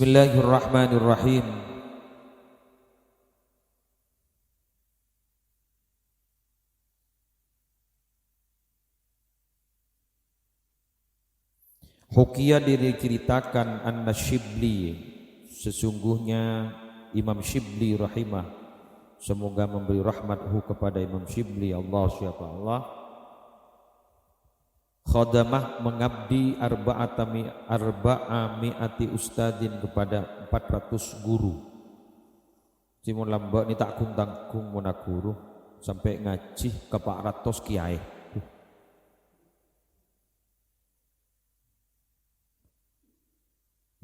Bismillahirrahmanirrahim. Hukia diceritakan anna Shibli, sesungguhnya Imam Shibli rahimah, semoga memberi rahmathu kepada Imam Shibli, Allah siapa Allah, khadamah mengabdi arba'ami'ati ustadin kepada 400 guru. Timun lambak ni tak kung tangkung munakuru sampai ngaji ke 400 kiai.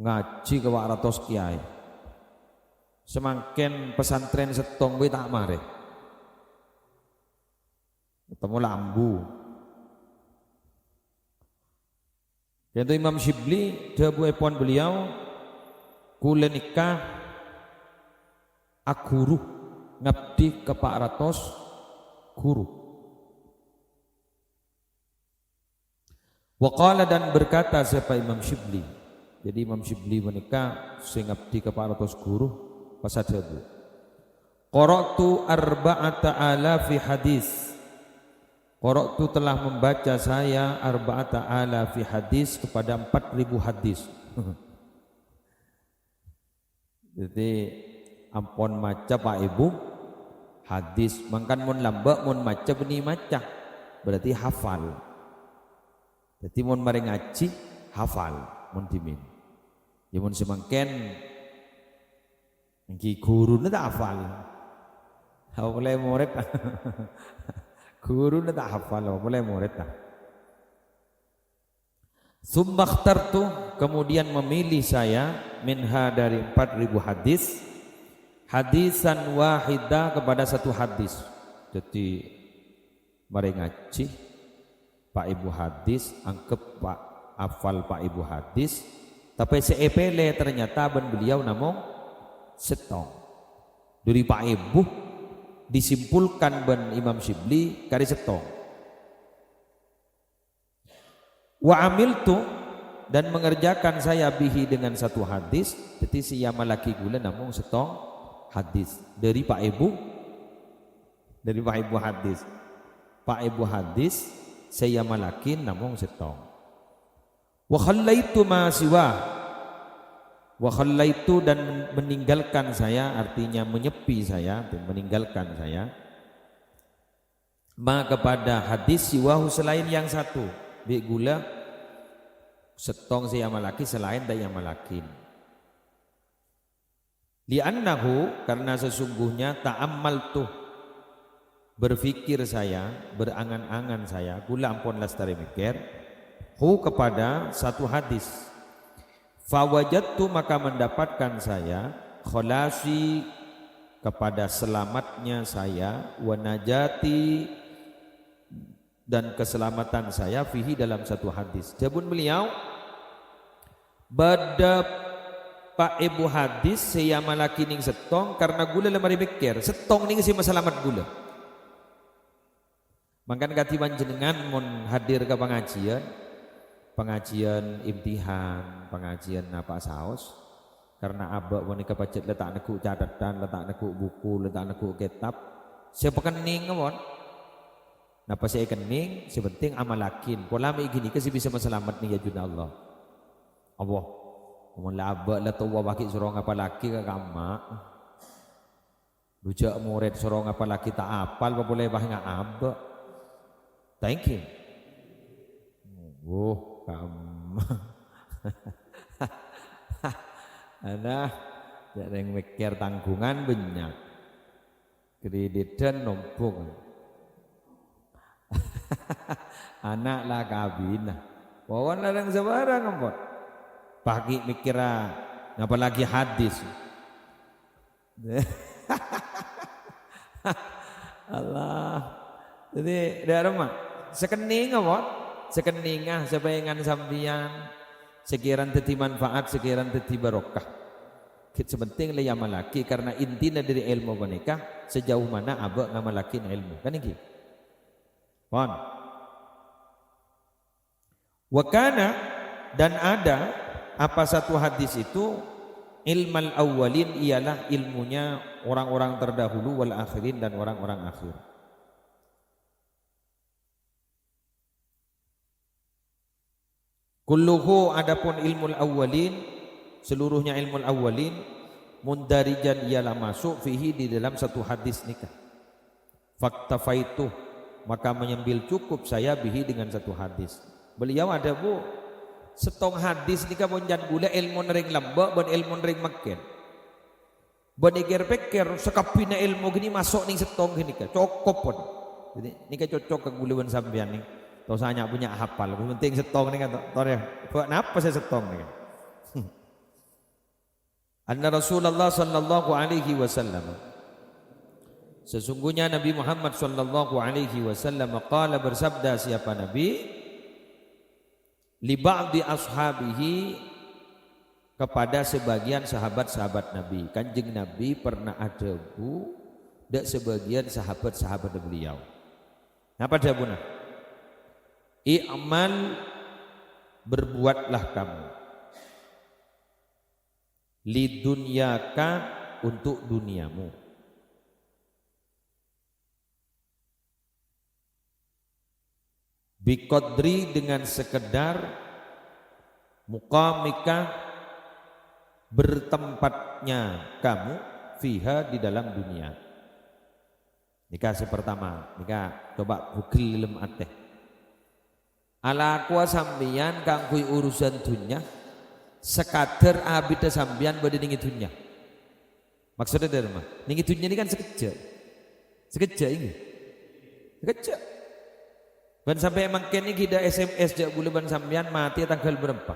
Ngaji ke 400 kiai. Semakin pesantren setong gue tak mare. Ketemu lambu. Yaitu Imam Shibli, dabu epon beliau kula nikah akuru ngabdi ke 400 guru. Waqala dan berkata siapa Imam Shibli. Jadi Imam Shibli menikah sing ngabdi ke 400 guru pasadabu. Qara'tu arba'ata alafi hadis. Qara'tu telah membaca saya arba'ata alafi hadis kepada 4.000 hadis. Jadi ampun maca Pak Ibu hadis, mangkan mun lambak mun maca beni maca berarti hafal. Jadi mun mari ngaji hafal mun dimin. Ya mun semangken niki guru tak hafal. Oleh murid. Guru tak hafal, oleh murid tak. Summa ikhtartu, kemudian memilih saya minha dari 4.000 hadis, hadisan wahidah kepada satu hadis. Jadi mari ngaji Pak Ibu hadis, angkep Pak hafal Pak Ibu hadis, tapi seepele ternyata ben beliau namung setong. Dari Pak Ibu disimpulkan ben Imam Shibli kari setong. Wa amiltu dan mengerjakan saya bihi dengan satu hadis, jadi siyama laki gula namung setong hadis dari Pak Ibu, dari Pak Ibu hadis. Pak Ibu hadis saya malakin namung setong. Wa khallaitu ma siwa. Wa khallaitu dan meninggalkan saya, artinya menyepi saya dan meninggalkan saya. Ma kepada hadis siwahu selain yang satu. Bi gula setong saya malaki selain dari yang malakin. Li'annahu, karena sesungguhnya ta'ammaltu, berfikir saya, berangan-angan saya, gula ampun lastari mikir, hu kepada satu hadis. Fawajadtu, maka mendapatkan saya, kholasi kepada selamatnya saya, wa najati dan keselamatan saya, fihi dalam satu hadis. Jabun beliau bada Pak Ibu hadis saya malaki ning setong karena gula lemari mikir setong ning si masalamat gula. Mangkan katiban jenengan mun hadir ke pengajian imtihan, pengajian apa saos, karena abak wanita pacet letak neku catatan, letak neku buku, letak neku kitab, saya pekening ngomong. Napa saya kening, sepenting amalakin. Pola mi gini ke si bisa masalamat nih ya juna Allah. Allah, mun abak la tuwa baki surong apa laki ke kama. Bujak murid surong apa laki tak apal, apa boleh bah ngak abak. Thank you. Oh, kamu. Ada yang mikir tanggungan banyak. Kredit dan numpuk. Anak lah kabina. Wawan larang sebarang ampun. Pagi mikira ngapa lagi hadis. Allah. Jadi dari rumah sekening ampun. Sekeningah sebayangan sambian, sekiran teti manfaat, sekiran teti barokah. Sepenting le malaki, karena intinya dari ilmu menikah sejauh mana abak ngamalakin ilmu kan iki. Pon. Wakana dan ada apa satu hadis itu ilmal awwalin ialah ilmunya orang-orang terdahulu wal akhirin dan orang-orang akhir. Kulluhu adapun ilmul awwalin, seluruhnya ilmul awwalin, mundarijan ialah masuk fihi di dalam satu hadis nikah. Faktafaitu, maka menyambil cukup saya bihi dengan satu hadis. Beliau ada bu setong hadis nikah bonjan gula ilmu nering lamba bon ilmu nering makin. Bon pikir sekapina ilmu gini masuk nih setong gini ka cukup pun. Jadi nikah cocok ke guluan sampean nih. Tahu saya punya hafal, penting setong nih kan. Tahu ya, kenapa saya setong nih kan? Anna Rasulullah sallallahu alaihi wasallam, sesungguhnya Nabi Muhammad sallallahu alaihi wasallam qala, bersabda siapa Nabi, li ba'di ashabihi, kepada sebagian sahabat-sahabat Nabi. Kanjeng Nabi pernah ada bu dak sebagian sahabat-sahabat beliau. Apa jawabnya? I'mal, berbuatlah kamu, li dunyaka, untuk duniamu, biqadri, dengan sekedar, muqamika, bertempatnya kamu, fiha, di dalam dunia. Nikah pertama, nikah coba bugil lem ateh. Ala kuah sambian kangkui urusan dunia, sekadar abida sambian bade ningi dunia. Maksudnya dari mana? Ningi dunia ini kan sekejap. Sekejap ini. Sekejap. Ban sampai emang kini kita SMS jak bulu ban sambian mati tanggal berapa?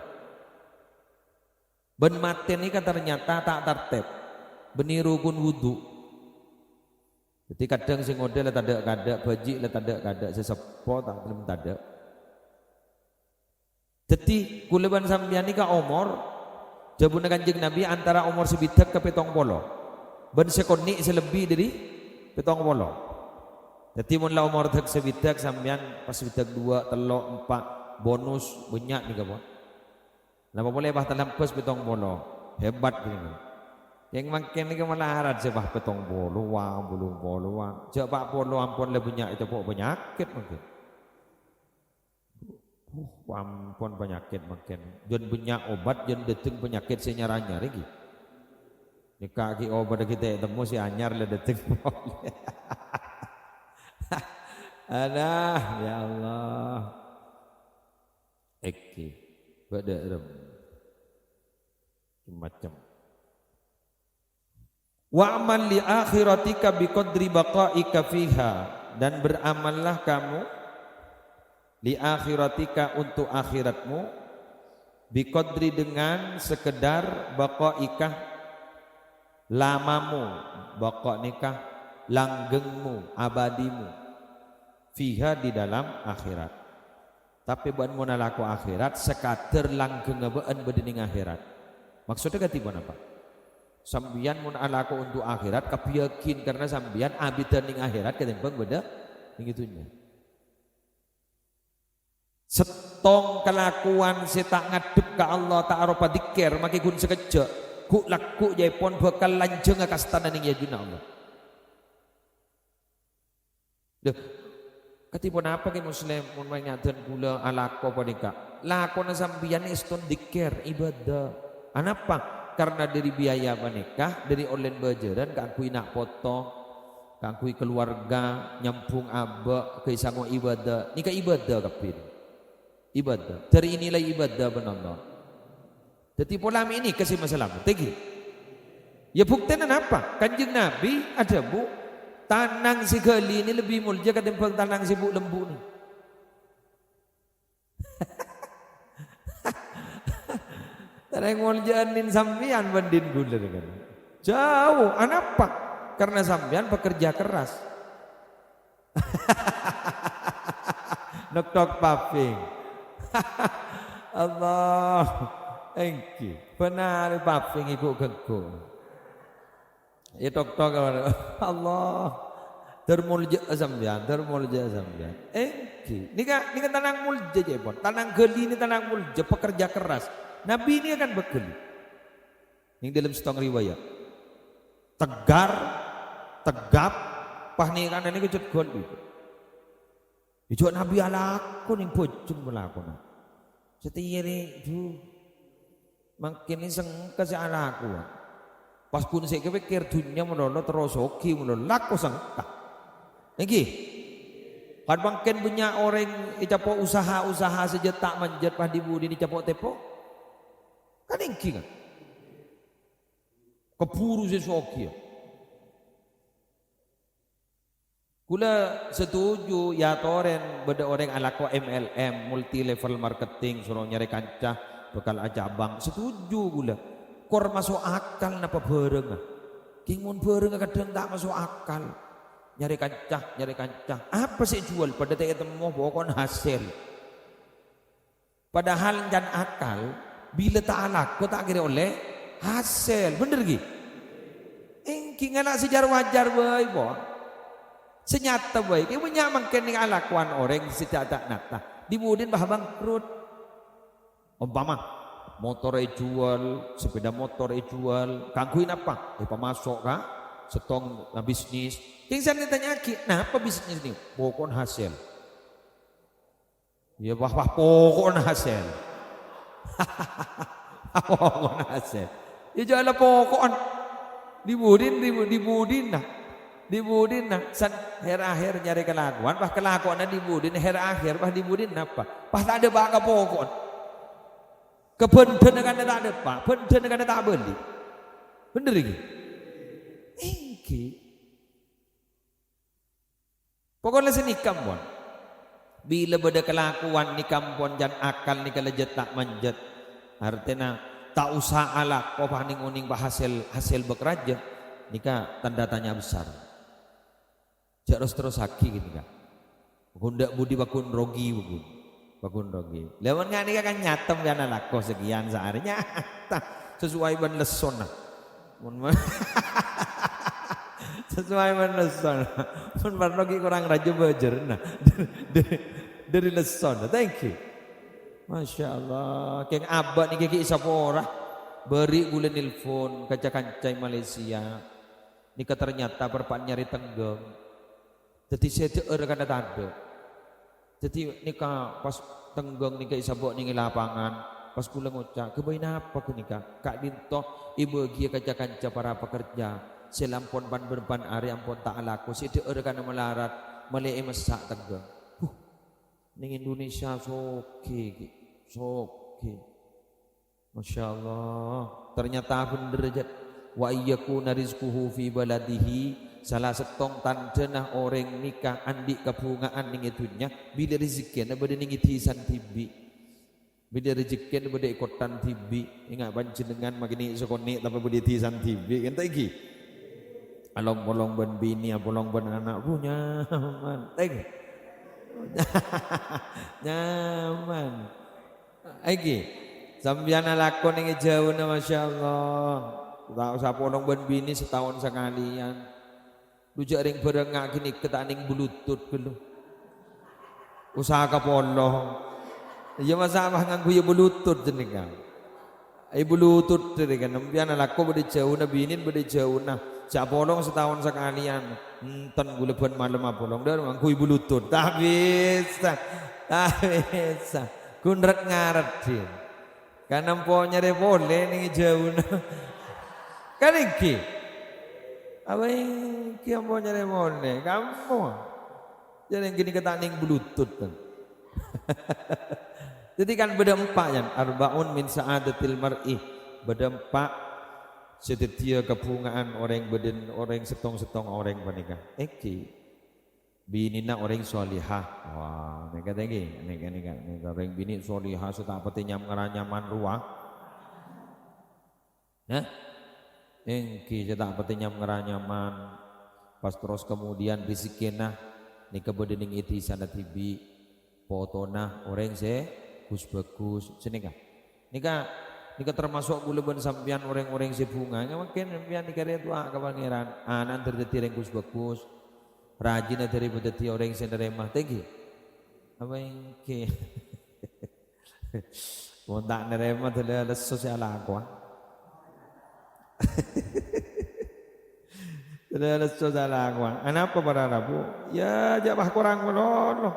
Ban mati ini kan ternyata tak tertib. Beniru kun wudu. Jadi kadang si ngode lah tak ada, baji lah tak ada, sesepo tak belum tak ada. Jadi kuleban sampeyan nika umur jabuna Kanjeng Nabi antara umur sebidak ke 70. Ben sekoni selebih dari 70. Jadi mun la umur dak sebidak sampeyan pas sebidak 2, 3, 4 bonus banyak nika po. Napa boleh bah talampes 70. Hebat gini. Yang makin nika malah harat sebah 70 wang, 80 wang. Jak 40 ampun le banyak itu po penyakit mungkin. Ampun penyakit makin jen banyak obat jen deteng penyakit senyaranya lagi nikah ki obat kita temu si anyar le deteng ada ya Allah ekki pada rem macam wa amal li akhiratika biqadri baqaika fiha, dan beramallah kamu li akhiratika, untuk akhiratmu, biqadri, dengan sekedar, baqaika, lamamu, baqa nikah, langgengmu, abadimu, fiha, di dalam akhirat. Tapi buat monalaku akhirat sekadar langgeng ngebeen bedening akhirat. Maksudnya ketiban apa? Sambian monalaku untuk akhirat kebiyakin karena sambian abidan ning akhirat ketimbang beda ning itunya. Setong kelakuan tak ngadep ke Allah ta'ala padikir maki gun sekejap ku laku jaipon bakal lanjeng kastana ning yajuna Allah. Duh, ketipun apa ke muslim mun ngaten kula alako padika lakona sambian iston dikir ibadah. Anapa? Karena dari biaya menikah, dari online bajaran kangkui nak potong, kangkui keluarga, nyampung aba, kaisango ibadah. Nika ibadah kapin. Ibadah. Dari inilah ibadah benar. Jadi pola ini kasih masalah. Tegi. Ya buktinya apa? Kanjeng Nabi ada bu tanang si gali ini lebih mulia ketimbang tanang si bu lembu ini. Tanang muljanin sambian bandin gula dengan jauh. Anapa? Karena sambian pekerja keras. Nok paping. Allah engki benar paping ibu genggo ya tok Allah termulja sampean engki nika tanang mulja jepon tanang geli ini tanang mulja pekerja keras Nabi ini akan begeli Ning dalam setong riwayat. Tegar, tegap, pah nih kan ini kecut gol itu. Ijo Nabi alaku ning bojong melakona. Setiyere du makin iseng kasih alaku. Pas pun saya kepikir dunia menolot terus oke menolot laku sengkak. Iki kan makin punya orang icapo usaha sejetak manjat pah dibudi icapo tepo. Kan iki kan. Keburu sesoki. Kula setuju ya toren beda orang alako MLM multi level marketing suruh nyari kancah bakal aja bang setuju gula kor masuk akal napa bareng kingun bareng kadang tak masuk akal nyari kancah apa sih jual pada teh temu pokon hasil padahal jan akal bila tak alako tak kira oleh hasil bener gitu engki ngalah sejar wajar bae bo senyata baik, ibu nyaman kening alakuan orang sejak tak nata. Dimudin bah bangkrut. Umpama motor jual, sepeda motor jual, kangkuin apa? Pemasok kah? Setong bisnis. Yang saya ditanya nah apa bisnis ini? Pokok hasil. Ya bah pokok hasil. Pokok hasil. Ya jual pokok. Dibudin nah. Dibudin nah san her akhir nyari kelakuan bah kelakuan dibudin her akhir bah dibudin apa bah tak ada baka pokok kebenten kan tak ada pak benten kan tak beli bener iki pokoknya sini kampon bila beda kelakuan ni kampon jan akal ni kelejet tak manjet artinya tak usah alak kau paning uning bah hasil bekerja nikah tanda tanya besar. Terus haki gitu kan. Hundak budi bakun rogi. Lawan ngani kan nyatem ya lako sekian sehari nyata sesuai ban leson. Sesuai ban leson. Mun ban rogi kurang raja bejer nah. Dari leson. Thank you. Masya Allah. Keng abad nih kiki isapora beri gula nelfon kaca-kancai Malaysia. Nika ternyata perpan nyari tenggeng. Jadi saya teer karena tanda. Jadi nika pas tenggeng nika isabok ning lapangan. Pas kula ngucap, kebain apa ke nika? Kak Dinto ibu gia kaca-kaca para pekerja. Selampon ban berban ari ampun tak laku. Saya teer karena melarat malai mesak tenggeng. Ning Indonesia soke. Masya Allah. Ternyata bener aja. Wa iyyakuna rizquhu fi baladihi salah setong tandana orang nikah andik kebungaan ning itunya bila rezekinya bade ning itisan tibi bila rezekinya bade ikotan tibi ingat panjenengan magini sekone tapi bade itisan tibi ente iki along bolong ben bini bolong ben anak punya nyaman teng nyaman iki sampeyan lakon ning jauh masyaallah tak usah polong ben bini setahun sekalian rujak ring berengak gini ketaning bulutut dulu usaha kapoloh iya masalah nganggu ya bulutut jenengan bulutut jenengan nempian alako bade jauh na binin bade jauh na jak polong setahun sekalian enten guleban malam apolong dan nganggu bulutut tak bisa kunret ngaret din kan empo nyare boleh nih jauh na kan iki apa yang kiam mau nyari mone kamu jadi yang gini ketaning bluetooth kan jadi kan berdampak ya arbaun min sa'adatil mar'i berdampak setia kebungaan orang beden orang setong orang panikah eki binina orang solihah wah nega tinggi nega orang bini solihah sudah pati nyaman ruah nah engki cetak petinya nyaman pas terus kemudian rizikina nika bedening iti sana tibi potona orang se bagus senika nika termasuk buleban sampian orang-orang se bunga makin sampian nika tua ka pangeran anan terjadi reng bagus rajin dari bedeti orang se neremah tegi apa engki mau tak neremah tele sosial aku Sudah salah aku. Kenapa para Rabu? Ya jabah kurang menolong.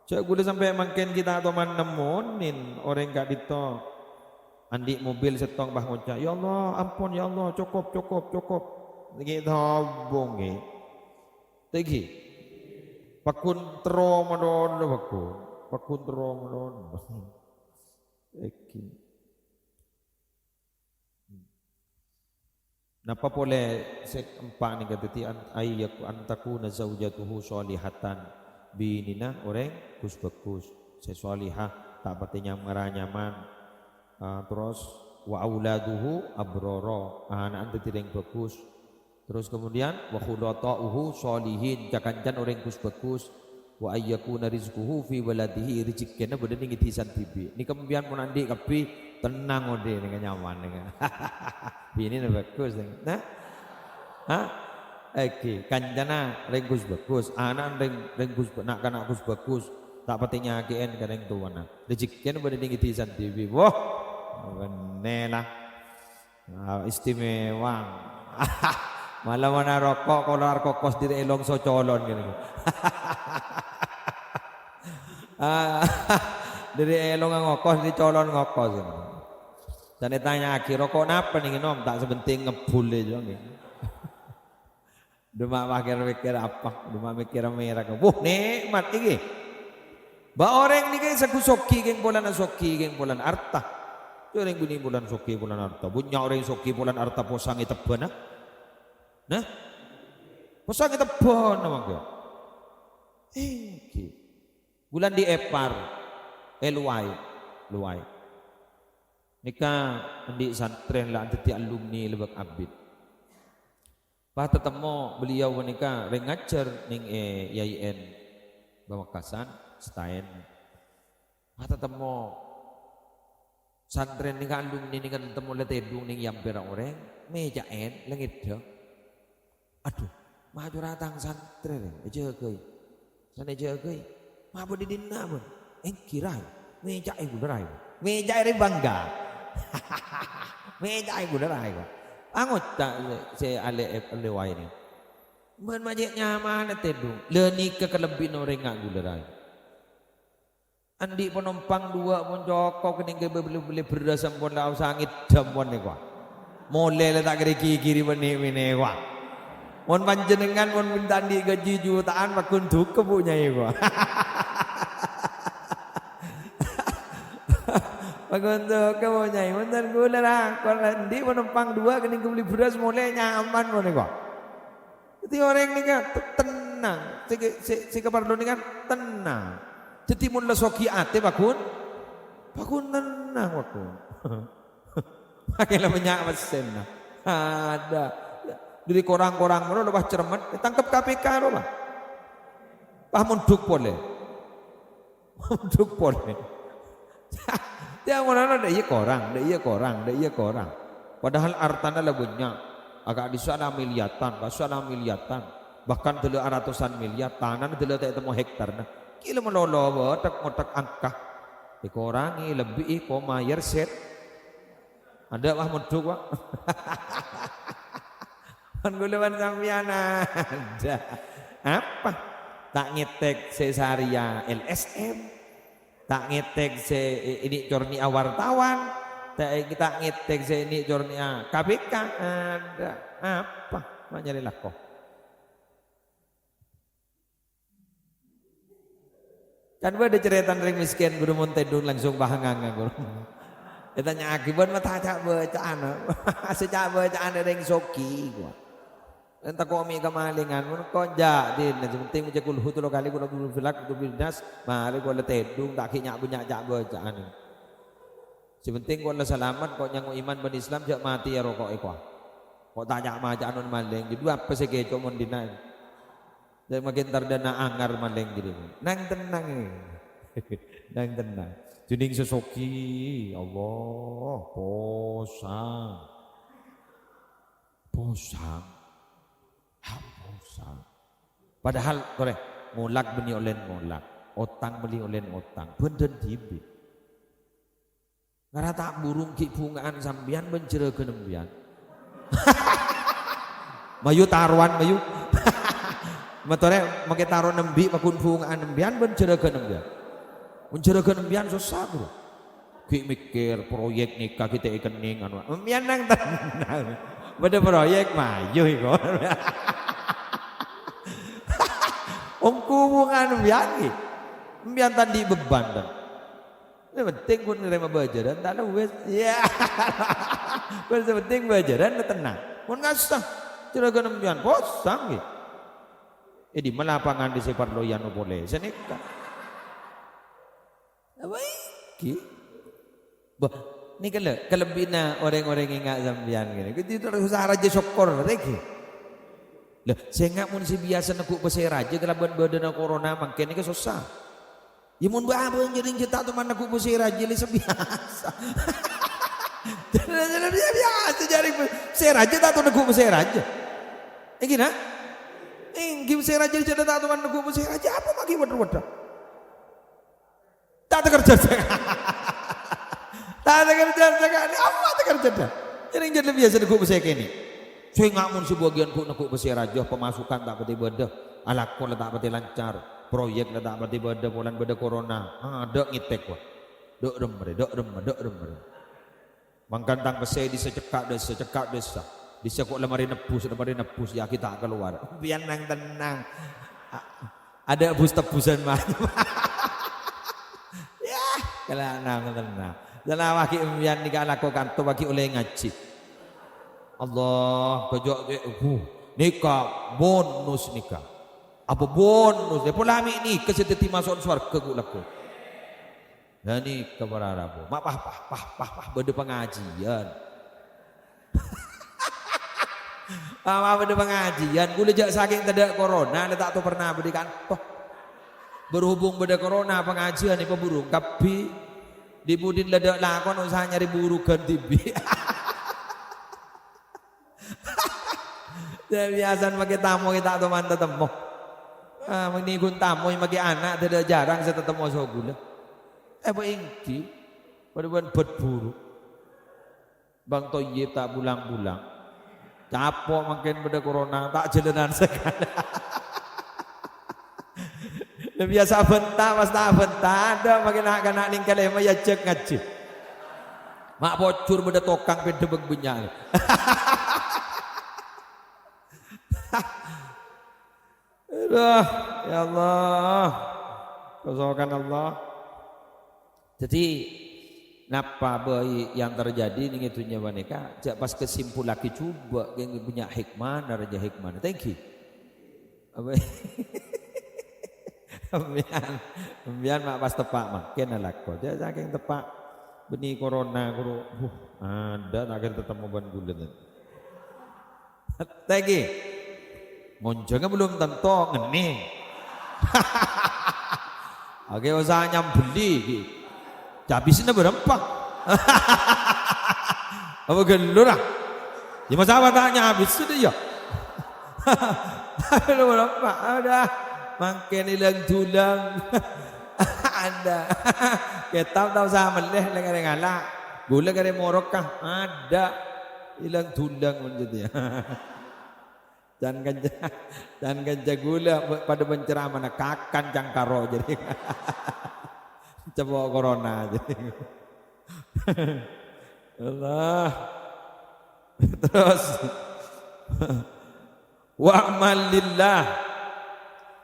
Cak gula sampai makin kita atau nemunin orang gak dito. Andi mobil setong bah ngocak. Ya Allah, ampun ya Allah, cukup. Kita bongi. Tegi. Pakun tero menolong pakun. Pakun tero menolong. Eki. Napa boleh seempat ni kata ti ayyaku antaku nazaujatuhu solihatan binina orang bagus sesolihah tak patinya nyaman terus wa auladuhu abroro anak ante tireng bagus terus kemudian wa khulatuhu solihin cakancan orang bagus wa ayyakuna rizquhu fi waladihi rezekina beda ning itisan bibi ni kemudian mun andi kapi tenang ode dengan nyaman dengan bini bagus nah oke kancana renggus bagus anak renggus nak kana bagus tak patinya KN kadang tuana rezekina beda ning itisan bibi wah benelah istimewa malah mana rokok kalau kokos dire elong so colon gini dari elong ngokos di colon ngokos ini. Dan ditanya akhir rokok napa nih nom tak sebenting ngebul aja nih. Duma mikir apa? Duma mikir merah ke. Wah nikmat iki. Ba orang ni guys aku soki geng bulan soki geng bulan arta. Orang bunyi bulan soki bulan arta. Bunya orang soki bulan arta posang itebana. Nah, posang itebana mangga. Bulan di Epar, luai. Nika di santren lah anti alumni lebak abid. Pas ketemu beliau nika rengajar ning YIN Bamakasan Stein. Pas ketemu santren nika alumni nika ketemu letedung ning yampera orang meja langit dah. Aduh, maju ratang santren aja keuy. Sana aja keuy. Mabo di dina pun, kirai, meja ibu derai, meja ini bangga, meja ibu derai, angot tak si alewai ini, men majik nyaman tedung, leni kekelebihan orang ngak gulerai, andi penumpang dua pun jokok kening beli beras sampun lau sangit jamuan ni kuah, mulai letak kiri beni kuah, mon panjenengan mon minta di gaji jutaan makun duk kebunya kuah. Paguntuk kamu nyai, mantan gula lah. Kalau di penumpang dua, kening beli beras mulai nyaman mana kok. Jadi orang ni kan tenang, si keparlo ni kan tenang. Jadi mula soki ate bakun tenang bakun. Makanya banyak mesin lah. Ada. Dari korang-korang mana lepas cermat, tangkap KPK apa? Pak munduk boleh. Dia mana ada iya korang. Padahal artana lagunya agak di sana miliatan, bahkan dulu ratusan miliar tanah dulu tak temu hektar nah. Kilo melolo otak angka dikurangi lebih koma yerset. Ada wah muduk wah. Pengguluan sampian ada. Apa? Tak ngetek sesaria LSM. Tak ngetek se ini corni wartawan, tak ngetek se ini corni KPK ada apa? Mencari lakoh. Kan ada cerita ring miskin guru montedung langsung bahangang guru. Ditanya akibat mata cak bacaan, sejak bacaan ring soki gua. Entah kau mi kemalingan, kau jadi nanti penting macam kulhu tu kali kau dulu filak tu binas, mari kau letedung tak kinyak punya cak bacaan. Sepenting kau selamat kau nyangu iman ban Islam jak mati ya rokok ekor. Kau tanya macam non maling, jadi apa sih kecoh mondina? Jadi makin terdana anggar maling jadi. Nang tenang, nang tenang. Juning sesoki, Allah posang. Padahal korek mulak beli oleh mulak, otang beli oleh otang, benden tibi. Karena tak burung ki bungaan sambian bencere kenembian. Mayu taruhan mayu. Matore make taruh nembi pakun bungaan nembian ben jeragan nembian. Mun jeragan nembian susah, Bro. Ki mikir proyek nikah kita ikening anu. Nembian nang tenang. Beda proyek mayu iku. Ongku bungaan nembian ki. Nembian tadi beban kan. Ini penting pun nerima bajaran, tak ada wes, ya. Pun penting bajaran, tenang. Pun ngasah, juragan nembian, posang gitu. Di mana lapangan di Separloyan boleh, senika. Apa ini? Bah, ini kelebihan orang-orang yang nggak sambian gini. Kita itu usaha raja syukur, lagi. Lah, saya nggak mun si biasa nak pasir raja kalau badan corona, makin ini susah. Ya mun baabang jadi kita tuh mana kubu si raja li sebiasa. Jadi biasa jadi si raja tak tuh kubu si raja. Gina? Gim si raja jadi tak tuh mana kubu si raja apa lagi wadah. Tak kerja. Tak kerja sekali apa tak kerja dah. Jadi biasa kubu si kini. Saya nggak mun si bagian kubu si raja pemasukan tak pati beda, alakon tak pati lancar. Proyek lah tak berarti beda bulan beda corona. Dok ngitek wah. Dok remere. Mangkantang pesai disecekak desa. Disa kok lemari nepus ya kita keluar. Biar nang tenang. Ada bus tebusan mah. Ya, kalau nang tenang. Dan awak impian nikah lakukan tu bagi oleh ngaji. Allah bejok nikah bonus nikah. Apa bonus dia polami ni keseteti masuk surga gulaku. Dan ni keberarabu. Mak pah beda pengajian. Beda pengajian. Gula jak saking tidak corona, dia tak tahu pernah berikan toh. Berhubung beda corona pengajian ni pemburung kapi dibudin ledak lakon usaha nyari buru ganti bi. Dia biasa pakai tamu kita tu mantap temu. Menigun tamu yang bagi anak tidak jarang saya tetap mau gula. Apa ingki pada berburu. Bang Toyib tak bulang-bulang. Capok makin pada corona tak jalanan sekali. Biasa bentar pas tak bentar ada makin nak ninggal emang ya cek ngaji. Mak bocor pada tokang pada begbenyak. Ya Allah, kesokan Allah. Jadi napa bayi yang terjadi ini itunya wanita. Pas kesimpul lagi coba yang punya hikmah, naraja hikmah. Thank you. Ambian mak pas tepak makin alako. Dia saking tepak benih corona guru. Ada tak ketemu ban bulan. Thank you. Monjongnya belum tentu ngening. Oke usaha nyambeli habisnya berapa? Apa gelur ah? Ya masa tanya habis itu ya. Berapa? Ada makin hilang tulang. Ada. Kita tahu sama leh lengan ngalah. Gula kare morokah ada hilang tulang menjadi. Dan ganja gula pada penceramah kakan cangkaro jadi coba corona jadi Allah terus wa'mal lillah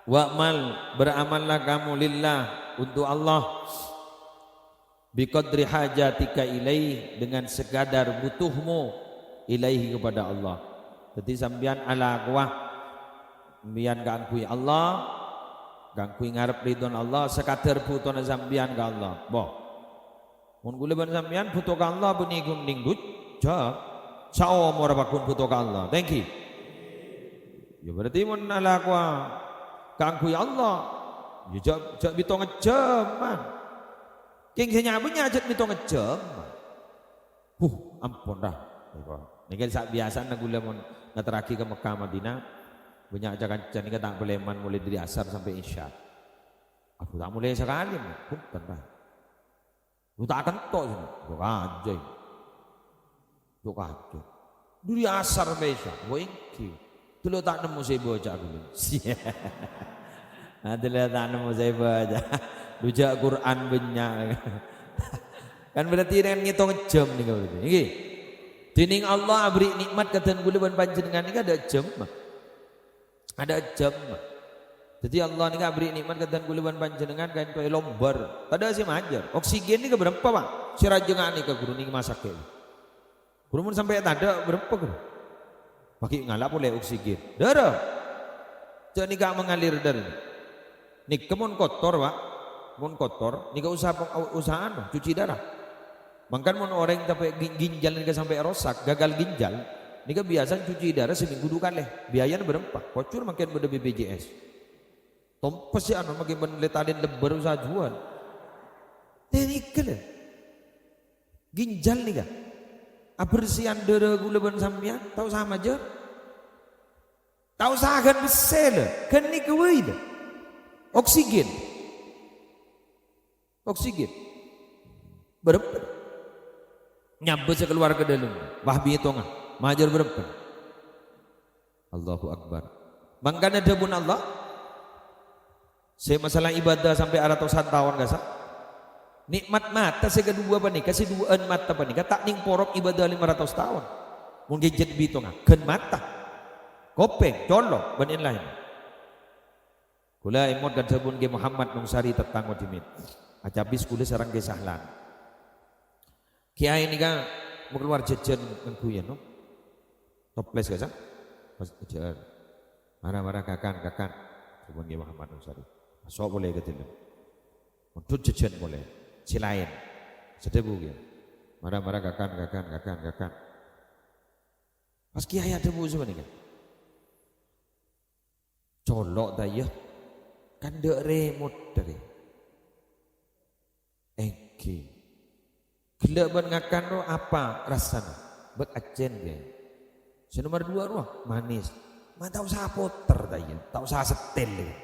wa'mal beramallah kamu lillah untuk Allah biqadri hajatika ilaih dengan sekadar butuhmu ilaihi kepada Allah. Jadi sambian ala kuah sambian gangkui Allah gangkui ngarep ridon Allah sekadar butuh sambian ke Allah boh mun gule ban sambian butuh ke Allah benih gunting dut jawab sao morabakun butuh ke Allah thank you ya berarti mun ala kuah gangkui Allah ya jak bito ngejam man king senyabunya jak bito ngejam ampun dah ini kan biasa na gula mun nateraki ke Mekah Madinah banyak ajakan ini tak boleh man mulai dari asar sampai isya. Aku tak mulai sekali bukan dah. Lu tak akan tok sini. Tok aja. Duri asar besa, wengki. Tulu tak nemu saya baca dulu. Tulu tak nemu saya baca. Rujak Quran banyak. Kan berarti dengan ngitung jam nih kau berarti. Iki. Dining Allah beri nikmat katan gula panjenengan ini ada jam. Ada jam. Jadi Allah ni beri nikmat katan gula panjenengan kain kau lombar. Tada si majar. Oksigen ni ke berapa pak? Si rajengan ni ke guru ni masak ke. Guru pun sampai tada berapa guru? Pakai ngalap boleh oksigen. Darah. Jadi ni gak mengalir darah. Ni kemun kotor pak. Mun kotor. Ni gak usaha cuci darah. Mangkan mun orang sampai ginjal ni sampai rosak, gagal ginjal. Ni kan biasa cuci darah seminggu 2 kali. Biayanya berapa? Kocur makin pada BPJS. Tompes ya makin menletalin lebar usaha jual. Ini kele. Ginjal ni kan. Abersihan darah gula ban sampean tahu sama aja. Tahu sahakan besar kan ni kewai dah. Oksigen. Oksigen. Berapa? Nyabut keluar ke dalam wahbi itu ngah majar berapa Allahu Akbar mangkana dabun Allah saya masalah ibadah sampai ratusan tahun gak sah nikmat mata saya kedua apa nih kasih duaan mata apa nih tak ning porok ibadah 500 tahun mungkin jadi bitu ngah ken mata kopeng colok banin lain kula imut dan dabun ke Muhammad nungsari tetang wajimit acabis kula sarang ke sahlan Kiai ini kan mau keluar jajan ngguyen no. Toples gak sah? Pas jajan. Marah-marah kakan. Subhan Muhammad Nusari. Masuk boleh ketil. Untuk jajan boleh. Silain. Sedebu gitu. Marah-marah kakan. Pas kiai ada bu sebenarnya kan. Colok daya. Kan dek remote dari. Eki. Gila ngakan roh apa rasanya? Bek acen dia. Si nomor 2 roh manis. Mana tak usah poter tanya, tak usah setel.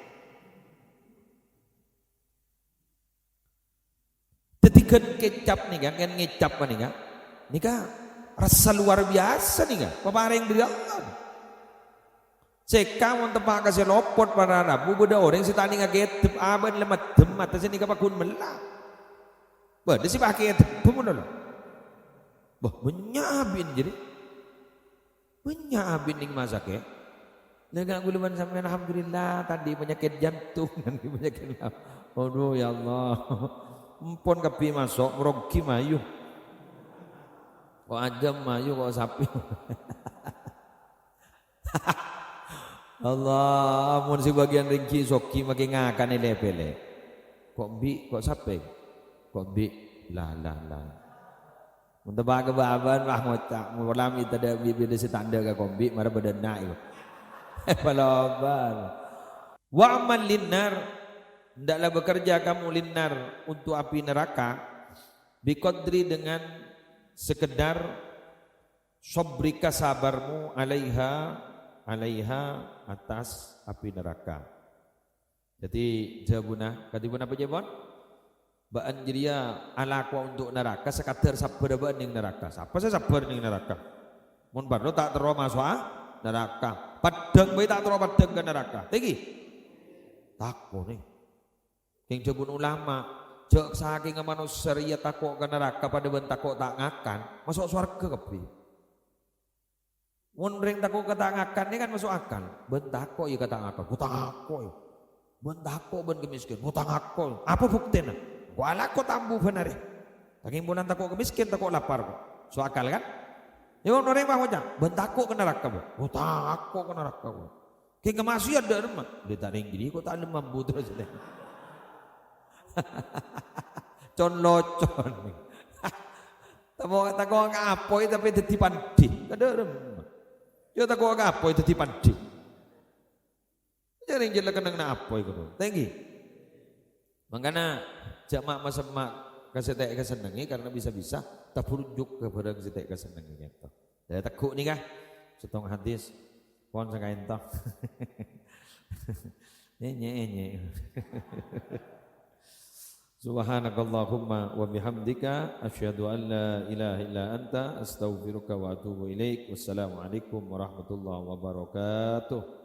Ketika kecap nih kan ngecap nih kan. Nih kan rasa luar biasa nih kan. Papareng dia. Cekang untuk pak kasih lopot para rabu beda orang si tani ngagetep aban lemat demat sini kapakun melah. Bah, dia sih pakai tepu dulu. Bah, menyabin jadi. Menyabin ning masak ya. Lega guluman sampean alhamdulillah tadi penyakit jantung nanti penyakit. Aduh ya Allah. Empon kapi masuk merogi mayu. Kok ajam mayu kok sapi. Allah, amun si bagian ringki soki makin ngakan ele-ele. Kok bi kok sapi? Kok bi lah. Untuk baga baban wah ngocak mulam itu ada bila si tanda ke kombi mara badana itu. Palabar. Wa amal linnar hendaklah bekerja kamu linnar untuk api neraka biqadri dengan sekedar sabrika sabarmu alaiha atas api neraka. Jadi jawabuna katibun apa jawabun? Baan jiria alaqwa untuk neraka sekadar sabar baan ning neraka. Siapa saya sabar ning neraka? Mun baru tak terus masuk neraka. Padang bae tak terus padang ke neraka. Tegi. Takut nih. King jebun ulama, jek saking manusia ria takut ke neraka pada ben takut tak ngakan, masuk surga kepi. Mun ring takut ke tak ngakan ini kan masuk akal. Ben takut ya kata ngakan. Ku takut. Ben takut ben kemiskin. Ku takut. Apa buktinya? Wala ko tambu benar. Saking bulan takut kemiskin, takut lapar kok. So akal kan? Ya orang orang bahawa ben takut ke neraka. Oh takut ke neraka. Kayak kemasih ada rumah. Dia tak ringgi, kok tak lemah butuh saja. Con. Tamu kata kau apa itu tapi jadi pandi. Ada rumah. Yo tak kau apa itu jadi pandi. Jadi jelas kena apa itu. Tinggi. Makanya jamak masa mak kasih tak kesenangi karena bisa-bisa tak berunjuk kepada kasih tak kesenangi gitu. Jadi takut nih kah? Setong hadis pon sakain toh. Nye. Subhanakallahumma wa bihamdika asyhadu an la ilaha illa anta astaghfiruka wa atubu ilaik. Wassalamualaikum warahmatullahi wabarakatuh.